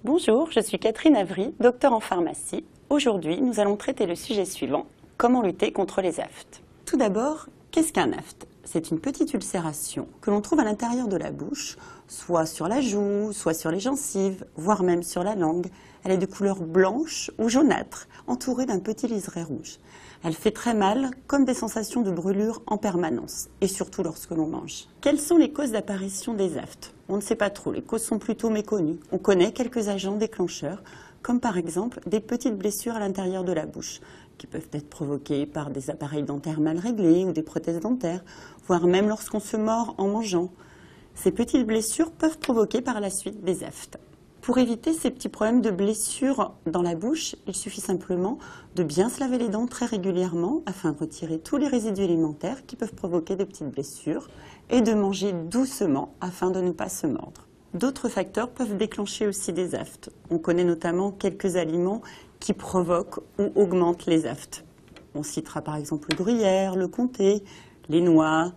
Bonjour, je suis Catherine Avry, docteure en pharmacie. Aujourd'hui, nous allons traiter le sujet suivant, comment lutter contre les aftes. Tout d'abord, qu'est-ce qu'un afte? C'est une petite ulcération que l'on trouve à l'intérieur de la bouche, soit sur la joue, soit sur les gencives, voire même sur la langue. Elle est de couleur blanche ou jaunâtre, entourée d'un petit liseré rouge. Elle fait très mal, comme des sensations de brûlure en permanence, et surtout lorsque l'on mange. Quelles sont les causes d'apparition des aftes? On ne sait pas trop, les causes sont plutôt méconnues. On connaît quelques agents déclencheurs, comme par exemple des petites blessures à l'intérieur de la bouche, qui peuvent être provoquées par des appareils dentaires mal réglés ou des prothèses dentaires, voire même lorsqu'on se mord en mangeant. Ces petites blessures peuvent provoquer par la suite des aftes. Pour éviter ces petits problèmes de blessures dans la bouche, il suffit simplement de bien se laver les dents très régulièrement afin de retirer tous les résidus alimentaires qui peuvent provoquer de petites blessures et de manger doucement afin de ne pas se mordre. D'autres facteurs peuvent déclencher aussi des aftes. On connaît notamment quelques aliments qui provoquent ou augmentent les aftes. On citera par exemple le gruyère, le comté, les noix,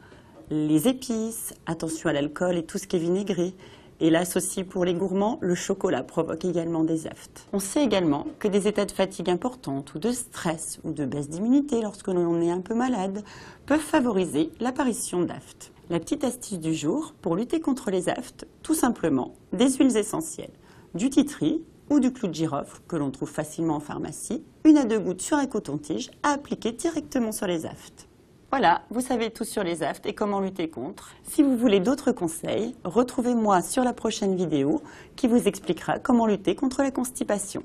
les épices, attention à l'alcool et tout ce qui est vinaigré. Hélas aussi pour les gourmands, le chocolat provoque également des aftes. On sait également que des états de fatigue importante ou de stress ou de baisse d'immunité lorsque l'on est un peu malade peuvent favoriser l'apparition d'aftes. La petite astuce du jour pour lutter contre les aftes, tout simplement des huiles essentielles, du titri ou du clou de girofle que l'on trouve facilement en pharmacie, 1 à 2 gouttes sur un coton-tige à appliquer directement sur les aftes. Voilà, vous savez tout sur les aftes et comment lutter contre. Si vous voulez d'autres conseils, retrouvez-moi sur la prochaine vidéo qui vous expliquera comment lutter contre la constipation.